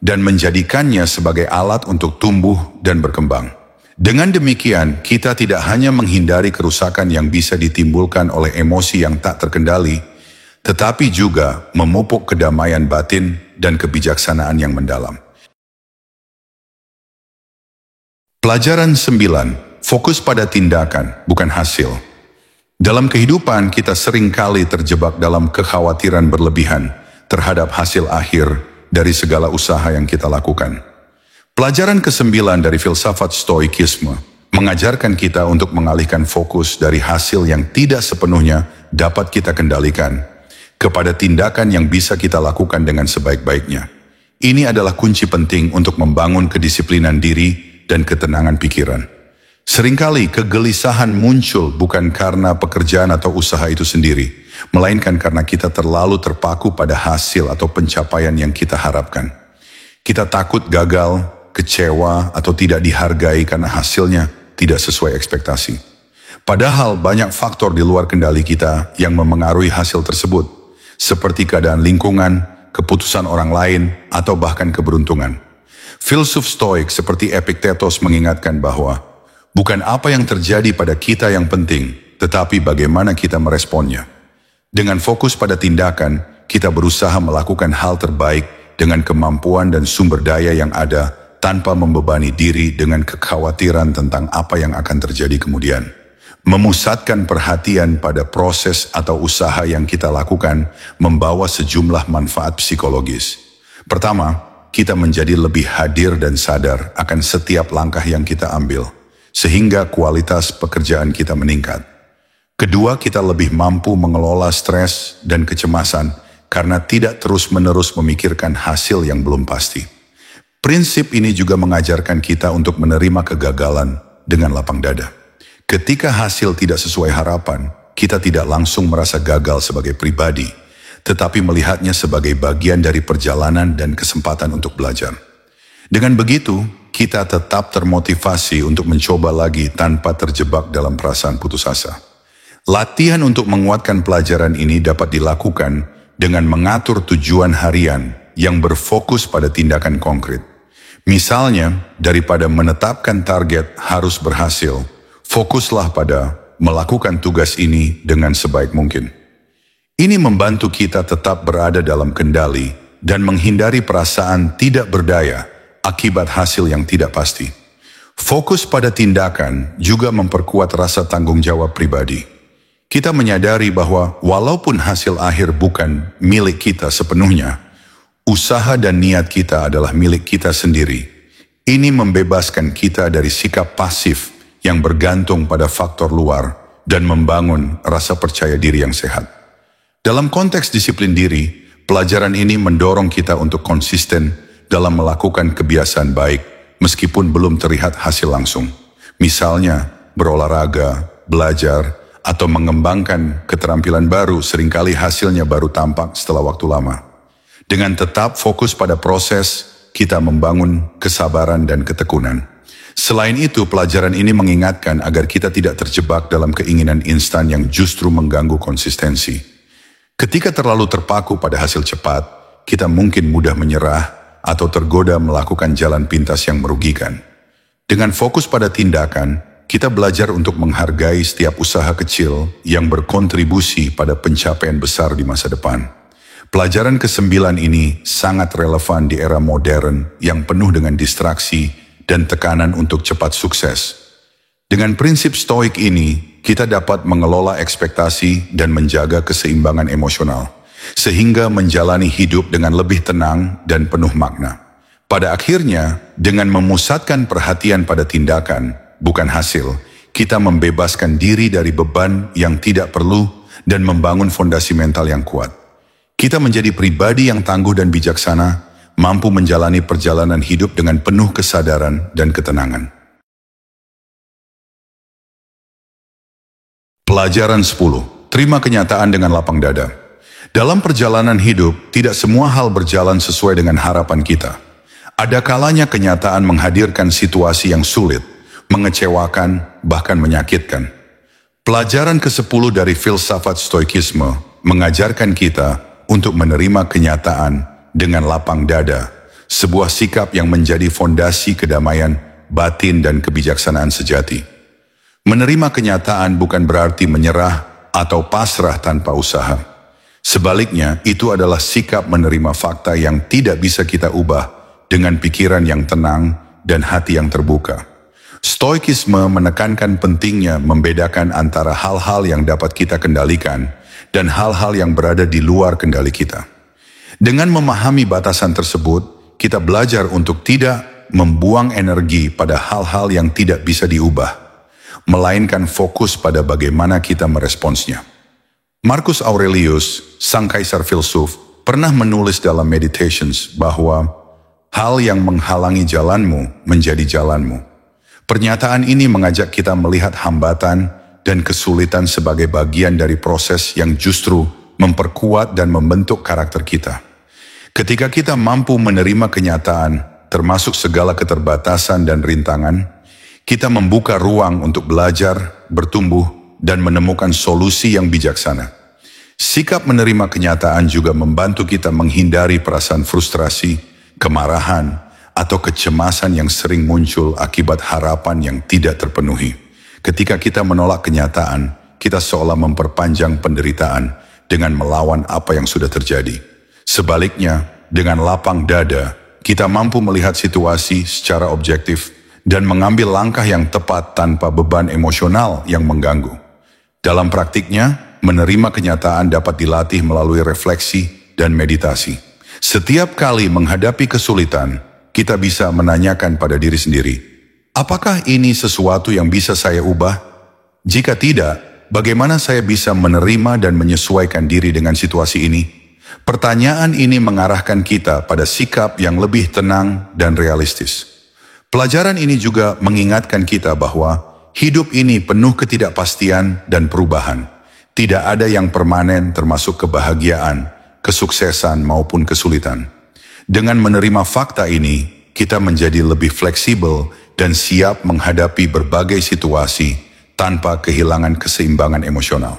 dan menjadikannya sebagai alat untuk tumbuh dan berkembang. Dengan demikian, kita tidak hanya menghindari kerusakan yang bisa ditimbulkan oleh emosi yang tak terkendali, tetapi juga memupuk kedamaian batin dan kebijaksanaan yang mendalam. Pelajaran 9, fokus pada tindakan, bukan hasil. Dalam kehidupan, kita seringkali terjebak dalam kekhawatiran berlebihan terhadap hasil akhir dari segala usaha yang kita lakukan. Pelajaran ke-9 dari filsafat Stoikisme mengajarkan kita untuk mengalihkan fokus dari hasil yang tidak sepenuhnya dapat kita kendalikan kepada tindakan yang bisa kita lakukan dengan sebaik-baiknya. Ini adalah kunci penting untuk membangun kedisiplinan diri dan ketenangan pikiran. Seringkali kegelisahan muncul bukan karena pekerjaan atau usaha itu sendiri, melainkan karena kita terlalu terpaku pada hasil atau pencapaian yang kita harapkan. Kita takut gagal, kecewa, atau tidak dihargai karena hasilnya tidak sesuai ekspektasi. Padahal banyak faktor di luar kendali kita yang memengaruhi hasil tersebut, seperti keadaan lingkungan, keputusan orang lain, atau bahkan keberuntungan. Filsuf Stoik seperti Epictetus mengingatkan bahwa bukan apa yang terjadi pada kita yang penting, tetapi bagaimana kita meresponnya. Dengan fokus pada tindakan, kita berusaha melakukan hal terbaik dengan kemampuan dan sumber daya yang ada, tanpa membebani diri dengan kekhawatiran tentang apa yang akan terjadi kemudian. Memusatkan perhatian pada proses atau usaha yang kita lakukan membawa sejumlah manfaat psikologis. Pertama, kita menjadi lebih hadir dan sadar akan setiap langkah yang kita ambil, sehingga kualitas pekerjaan kita meningkat. Kedua, kita lebih mampu mengelola stres dan kecemasan karena tidak terus-menerus memikirkan hasil yang belum pasti. Prinsip ini juga mengajarkan kita untuk menerima kegagalan dengan lapang dada. Ketika hasil tidak sesuai harapan, kita tidak langsung merasa gagal sebagai pribadi, tetapi melihatnya sebagai bagian dari perjalanan dan kesempatan untuk belajar. Dengan begitu, kita tetap termotivasi untuk mencoba lagi tanpa terjebak dalam perasaan putus asa. Latihan untuk menguatkan pelajaran ini dapat dilakukan dengan mengatur tujuan harian yang berfokus pada tindakan konkret. Misalnya, daripada menetapkan target harus berhasil, fokuslah pada melakukan tugas ini dengan sebaik mungkin. Ini membantu kita tetap berada dalam kendali dan menghindari perasaan tidak berdaya akibat hasil yang tidak pasti. Fokus pada tindakan juga memperkuat rasa tanggung jawab pribadi. Kita menyadari bahwa walaupun hasil akhir bukan milik kita sepenuhnya, usaha dan niat kita adalah milik kita sendiri. Ini membebaskan kita dari sikap pasif yang bergantung pada faktor luar dan membangun rasa percaya diri yang sehat. Dalam konteks disiplin diri, pelajaran ini mendorong kita untuk konsisten dalam melakukan kebiasaan baik meskipun belum terlihat hasil langsung. Misalnya, berolahraga, belajar, atau mengembangkan keterampilan baru seringkali hasilnya baru tampak setelah waktu lama. Dengan tetap fokus pada proses, kita membangun kesabaran dan ketekunan. Selain itu, pelajaran ini mengingatkan agar kita tidak terjebak dalam keinginan instan yang justru mengganggu konsistensi. Ketika terlalu terpaku pada hasil cepat, kita mungkin mudah menyerah atau tergoda melakukan jalan pintas yang merugikan. Dengan fokus pada tindakan, kita belajar untuk menghargai setiap usaha kecil yang berkontribusi pada pencapaian besar di masa depan. Pelajaran ke-9 ini sangat relevan di era modern yang penuh dengan distraksi dan tekanan untuk cepat sukses. Dengan prinsip stoik ini, kita dapat mengelola ekspektasi dan menjaga keseimbangan emosional, sehingga menjalani hidup dengan lebih tenang dan penuh makna. Pada akhirnya, dengan memusatkan perhatian pada tindakan, bukan hasil, kita membebaskan diri dari beban yang tidak perlu dan membangun fondasi mental yang kuat. Kita menjadi pribadi yang tangguh dan bijaksana, mampu menjalani perjalanan hidup dengan penuh kesadaran dan ketenangan. Pelajaran 10. Terima kenyataan dengan lapang dada. Dalam perjalanan hidup, tidak semua hal berjalan sesuai dengan harapan kita. Ada kalanya kenyataan menghadirkan situasi yang sulit, mengecewakan, bahkan menyakitkan. Pelajaran ke-10 dari filsafat stoikisme mengajarkan kita untuk menerima kenyataan dengan lapang dada, sebuah sikap yang menjadi fondasi kedamaian batin dan kebijaksanaan sejati. Menerima kenyataan bukan berarti menyerah atau pasrah tanpa usaha. Sebaliknya, itu adalah sikap menerima fakta yang tidak bisa kita ubah dengan pikiran yang tenang dan hati yang terbuka. Stoikisme menekankan pentingnya membedakan antara hal-hal yang dapat kita kendalikan dan hal-hal yang berada di luar kendali kita. Dengan memahami batasan tersebut, kita belajar untuk tidak membuang energi pada hal-hal yang tidak bisa diubah, melainkan fokus pada bagaimana kita meresponsnya. Marcus Aurelius, sang kaisar filsuf, pernah menulis dalam Meditations bahwa hal yang menghalangi jalanmu menjadi jalanmu. Pernyataan ini mengajak kita melihat hambatan dan kesulitan sebagai bagian dari proses yang justru memperkuat dan membentuk karakter kita. Ketika kita mampu menerima kenyataan, termasuk segala keterbatasan dan rintangan, kita membuka ruang untuk belajar, bertumbuh, dan menemukan solusi yang bijaksana. Sikap menerima kenyataan juga membantu kita menghindari perasaan frustrasi, kemarahan, atau kecemasan yang sering muncul akibat harapan yang tidak terpenuhi. Ketika kita menolak kenyataan, kita seolah memperpanjang penderitaan dengan melawan apa yang sudah terjadi. Sebaliknya, dengan lapang dada, kita mampu melihat situasi secara objektif dan mengambil langkah yang tepat tanpa beban emosional yang mengganggu. Dalam praktiknya, menerima kenyataan dapat dilatih melalui refleksi dan meditasi. Setiap kali menghadapi kesulitan, kita bisa menanyakan pada diri sendiri, apakah ini sesuatu yang bisa saya ubah? Jika tidak, bagaimana saya bisa menerima dan menyesuaikan diri dengan situasi ini? Pertanyaan ini mengarahkan kita pada sikap yang lebih tenang dan realistis. Pelajaran ini juga mengingatkan kita bahwa hidup ini penuh ketidakpastian dan perubahan. Tidak ada yang permanen termasuk kebahagiaan, kesuksesan maupun kesulitan. Dengan menerima fakta ini, kita menjadi lebih fleksibel dan siap menghadapi berbagai situasi tanpa kehilangan keseimbangan emosional.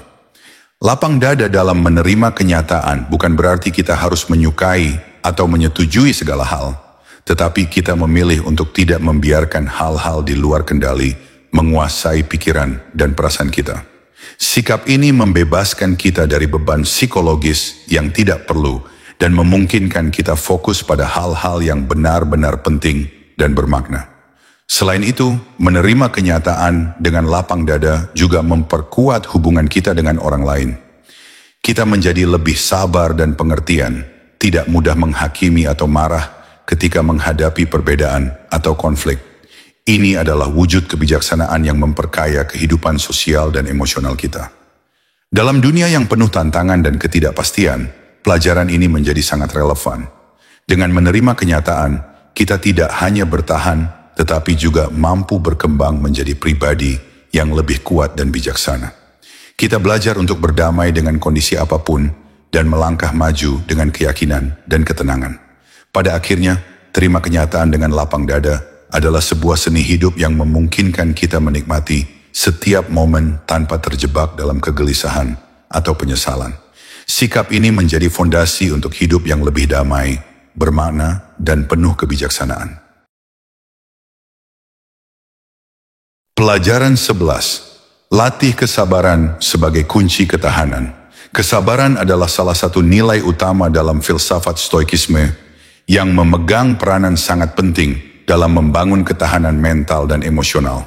Lapang dada dalam menerima kenyataan bukan berarti kita harus menyukai atau menyetujui segala hal, tetapi kita memilih untuk tidak membiarkan hal-hal di luar kendali menguasai pikiran dan perasaan kita. Sikap ini membebaskan kita dari beban psikologis yang tidak perlu dan memungkinkan kita fokus pada hal-hal yang benar-benar penting dan bermakna. Selain itu, menerima kenyataan dengan lapang dada juga memperkuat hubungan kita dengan orang lain. Kita menjadi lebih sabar dan pengertian, tidak mudah menghakimi atau marah ketika menghadapi perbedaan atau konflik. Ini adalah wujud kebijaksanaan yang memperkaya kehidupan sosial dan emosional kita. Dalam dunia yang penuh tantangan dan ketidakpastian, pelajaran ini menjadi sangat relevan. Dengan menerima kenyataan, kita tidak hanya bertahan, tetapi juga mampu berkembang menjadi pribadi yang lebih kuat dan bijaksana. Kita belajar untuk berdamai dengan kondisi apapun dan melangkah maju dengan keyakinan dan ketenangan. Pada akhirnya, terima kenyataan dengan lapang dada adalah sebuah seni hidup yang memungkinkan kita menikmati setiap momen tanpa terjebak dalam kegelisahan atau penyesalan. Sikap ini menjadi fondasi untuk hidup yang lebih damai, bermakna, dan penuh kebijaksanaan. Pelajaran 11. Latih kesabaran sebagai kunci ketahanan. Kesabaran adalah salah satu nilai utama dalam filsafat stoikisme yang memegang peranan sangat penting dalam membangun ketahanan mental dan emosional.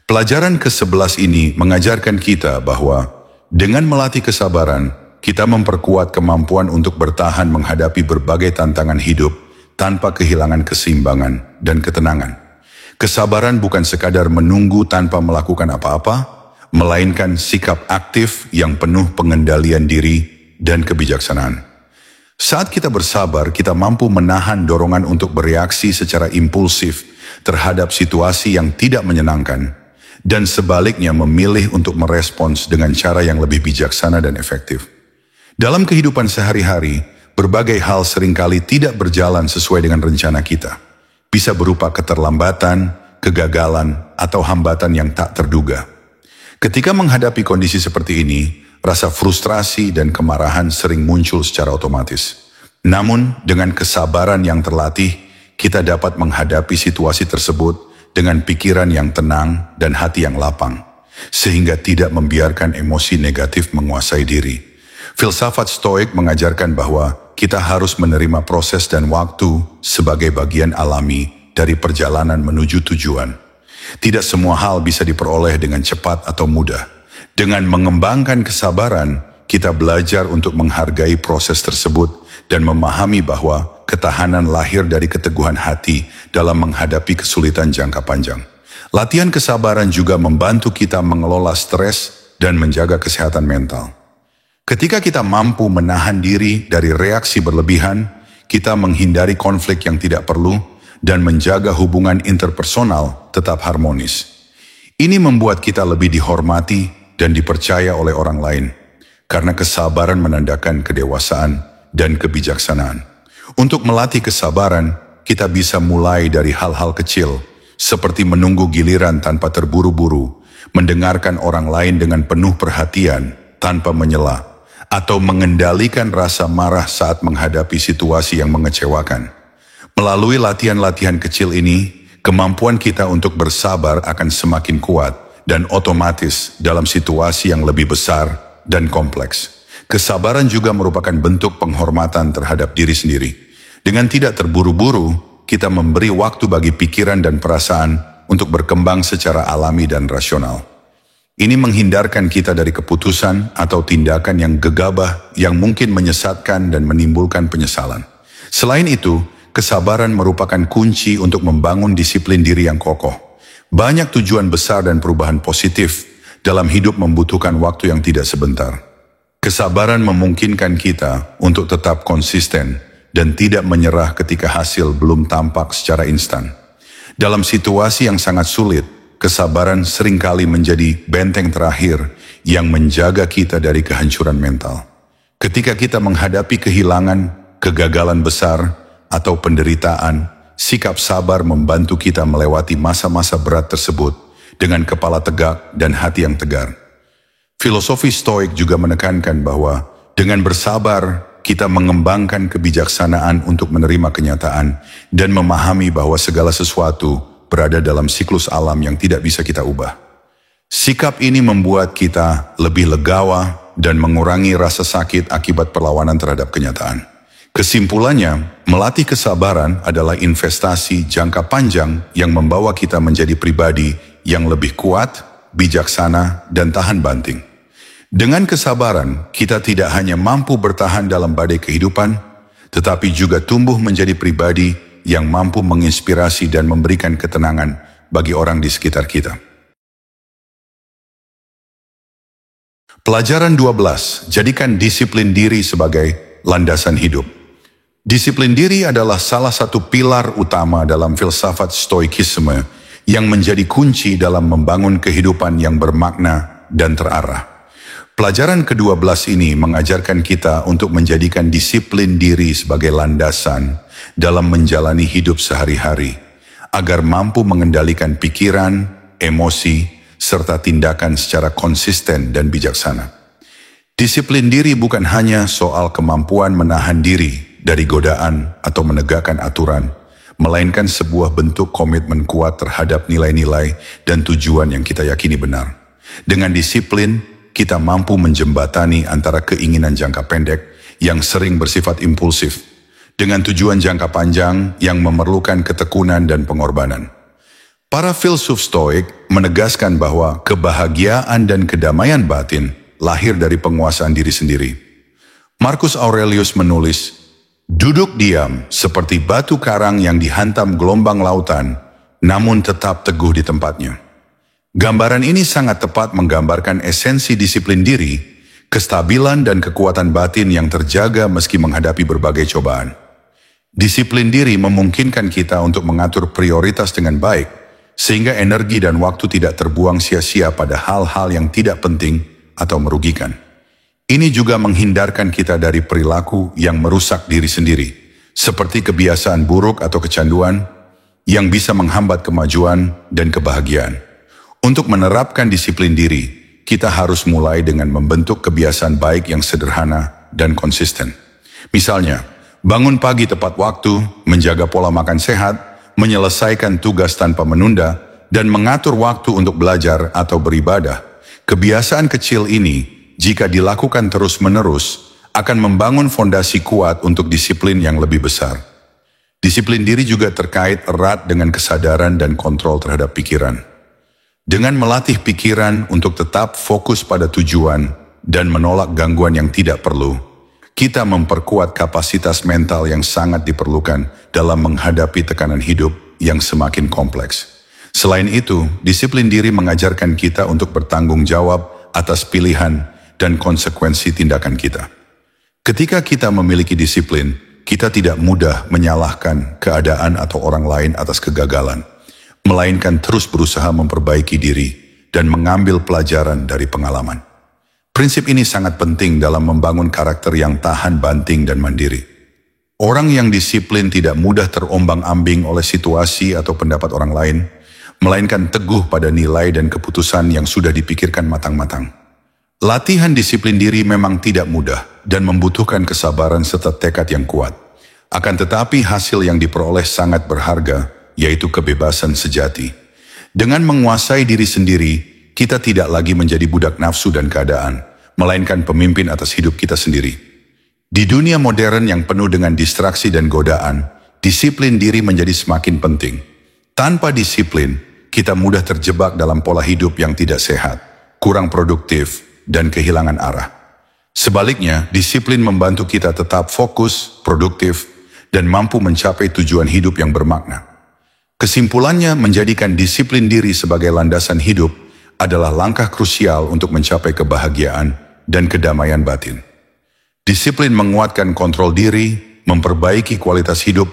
Pelajaran ke-11 ini mengajarkan kita bahwa dengan melatih kesabaran, kita memperkuat kemampuan untuk bertahan menghadapi berbagai tantangan hidup tanpa kehilangan keseimbangan dan ketenangan. Kesabaran bukan sekadar menunggu tanpa melakukan apa-apa, melainkan sikap aktif yang penuh pengendalian diri dan kebijaksanaan. Saat kita bersabar, kita mampu menahan dorongan untuk bereaksi secara impulsif terhadap situasi yang tidak menyenangkan, dan sebaliknya memilih untuk merespons dengan cara yang lebih bijaksana dan efektif. Dalam kehidupan sehari-hari, berbagai hal seringkali tidak berjalan sesuai dengan rencana kita. Bisa berupa keterlambatan, kegagalan, atau hambatan yang tak terduga. Ketika menghadapi kondisi seperti ini, rasa frustrasi dan kemarahan sering muncul secara otomatis. Namun, dengan kesabaran yang terlatih, kita dapat menghadapi situasi tersebut dengan pikiran yang tenang dan hati yang lapang, sehingga tidak membiarkan emosi negatif menguasai diri. Filsafat Stoik mengajarkan bahwa kita harus menerima proses dan waktu sebagai bagian alami dari perjalanan menuju tujuan. Tidak semua hal bisa diperoleh dengan cepat atau mudah. Dengan mengembangkan kesabaran, kita belajar untuk menghargai proses tersebut dan memahami bahwa ketahanan lahir dari keteguhan hati dalam menghadapi kesulitan jangka panjang. Latihan kesabaran juga membantu kita mengelola stres dan menjaga kesehatan mental. Ketika kita mampu menahan diri dari reaksi berlebihan, kita menghindari konflik yang tidak perlu dan menjaga hubungan interpersonal tetap harmonis. Ini membuat kita lebih dihormati dan dipercaya oleh orang lain, karena kesabaran menandakan kedewasaan dan kebijaksanaan. Untuk melatih kesabaran, kita bisa mulai dari hal-hal kecil, seperti menunggu giliran tanpa terburu-buru, mendengarkan orang lain dengan penuh perhatian tanpa menyela, atau mengendalikan rasa marah saat menghadapi situasi yang mengecewakan. Melalui latihan-latihan kecil ini, kemampuan kita untuk bersabar akan semakin kuat dan otomatis dalam situasi yang lebih besar dan kompleks. Kesabaran juga merupakan bentuk penghormatan terhadap diri sendiri. Dengan tidak terburu-buru, kita memberi waktu bagi pikiran dan perasaan untuk berkembang secara alami dan rasional. Ini menghindarkan kita dari keputusan atau tindakan yang gegabah yang mungkin menyesatkan dan menimbulkan penyesalan. Selain itu, kesabaran merupakan kunci untuk membangun disiplin diri yang kokoh. Banyak tujuan besar dan perubahan positif dalam hidup membutuhkan waktu yang tidak sebentar. Kesabaran memungkinkan kita untuk tetap konsisten dan tidak menyerah ketika hasil belum tampak secara instan. Dalam situasi yang sangat sulit, kesabaran seringkali menjadi benteng terakhir yang menjaga kita dari kehancuran mental. Ketika kita menghadapi kehilangan, kegagalan besar, atau penderitaan, sikap sabar membantu kita melewati masa-masa berat tersebut dengan kepala tegak dan hati yang tegar. Filosofi Stoik juga menekankan bahwa dengan bersabar, kita mengembangkan kebijaksanaan untuk menerima kenyataan dan memahami bahwa segala sesuatu berada dalam siklus alam yang tidak bisa kita ubah. Sikap ini membuat kita lebih legawa dan mengurangi rasa sakit akibat perlawanan terhadap kenyataan. Kesimpulannya, melatih kesabaran adalah investasi jangka panjang yang membawa kita menjadi pribadi yang lebih kuat, bijaksana, dan tahan banting. Dengan kesabaran, kita tidak hanya mampu bertahan dalam badai kehidupan, tetapi juga tumbuh menjadi pribadi yang mampu menginspirasi dan memberikan ketenangan bagi orang di sekitar kita. Pelajaran 12, jadikan disiplin diri sebagai landasan hidup. Disiplin diri adalah salah satu pilar utama dalam filsafat Stoikisme yang menjadi kunci dalam membangun kehidupan yang bermakna dan terarah. Pelajaran ke-12 ini mengajarkan kita untuk menjadikan disiplin diri sebagai landasan dalam menjalani hidup sehari-hari, agar mampu mengendalikan pikiran, emosi, serta tindakan secara konsisten dan bijaksana. Disiplin diri bukan hanya soal kemampuan menahan diri dari godaan atau menegakkan aturan, melainkan sebuah bentuk komitmen kuat terhadap nilai-nilai dan tujuan yang kita yakini benar. Dengan disiplin, kita mampu menjembatani antara keinginan jangka pendek yang sering bersifat impulsif dengan tujuan jangka panjang yang memerlukan ketekunan dan pengorbanan. Para filsuf Stoik menegaskan bahwa kebahagiaan dan kedamaian batin lahir dari penguasaan diri sendiri. Marcus Aurelius menulis, "Duduk diam seperti batu karang yang dihantam gelombang lautan, namun tetap teguh di tempatnya." Gambaran ini sangat tepat menggambarkan esensi disiplin diri, kestabilan dan kekuatan batin yang terjaga meski menghadapi berbagai cobaan. Disiplin diri memungkinkan kita untuk mengatur prioritas dengan baik, sehingga energi dan waktu tidak terbuang sia-sia pada hal-hal yang tidak penting atau merugikan. Ini juga menghindarkan kita dari perilaku yang merusak diri sendiri, seperti kebiasaan buruk atau kecanduan yang bisa menghambat kemajuan dan kebahagiaan. Untuk menerapkan disiplin diri, kita harus mulai dengan membentuk kebiasaan baik yang sederhana dan konsisten. Misalnya, bangun pagi tepat waktu, menjaga pola makan sehat, menyelesaikan tugas tanpa menunda, dan mengatur waktu untuk belajar atau beribadah. Kebiasaan kecil ini, jika dilakukan terus-menerus, akan membangun fondasi kuat untuk disiplin yang lebih besar. Disiplin diri juga terkait erat dengan kesadaran dan kontrol terhadap pikiran. Dengan melatih pikiran untuk tetap fokus pada tujuan dan menolak gangguan yang tidak perlu, kita memperkuat kapasitas mental yang sangat diperlukan dalam menghadapi tekanan hidup yang semakin kompleks. Selain itu, disiplin diri mengajarkan kita untuk bertanggung jawab atas pilihan dan konsekuensi tindakan kita. Ketika kita memiliki disiplin, kita tidak mudah menyalahkan keadaan atau orang lain atas kegagalan, melainkan terus berusaha memperbaiki diri dan mengambil pelajaran dari pengalaman. Prinsip ini sangat penting dalam membangun karakter yang tahan banting dan mandiri. Orang yang disiplin tidak mudah terombang-ambing oleh situasi atau pendapat orang lain, melainkan teguh pada nilai dan keputusan yang sudah dipikirkan matang-matang. Latihan disiplin diri memang tidak mudah dan membutuhkan kesabaran serta tekad yang kuat. Akan tetapi hasil yang diperoleh sangat berharga, yaitu kebebasan sejati. Dengan menguasai diri sendiri, kita tidak lagi menjadi budak nafsu dan keadaan, melainkan pemimpin atas hidup kita sendiri. Di dunia modern yang penuh dengan distraksi dan godaan, disiplin diri menjadi semakin penting. Tanpa disiplin, kita mudah terjebak dalam pola hidup yang tidak sehat, kurang produktif, dan kehilangan arah. Sebaliknya, disiplin membantu kita tetap fokus, produktif, dan mampu mencapai tujuan hidup yang bermakna. Kesimpulannya, menjadikan disiplin diri sebagai landasan hidup adalah langkah krusial untuk mencapai kebahagiaan dan kedamaian batin. Disiplin menguatkan kontrol diri, memperbaiki kualitas hidup,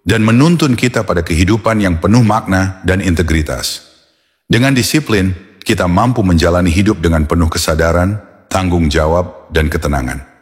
dan menuntun kita pada kehidupan yang penuh makna dan integritas. Dengan disiplin, kita mampu menjalani hidup dengan penuh kesadaran, tanggung jawab, dan ketenangan.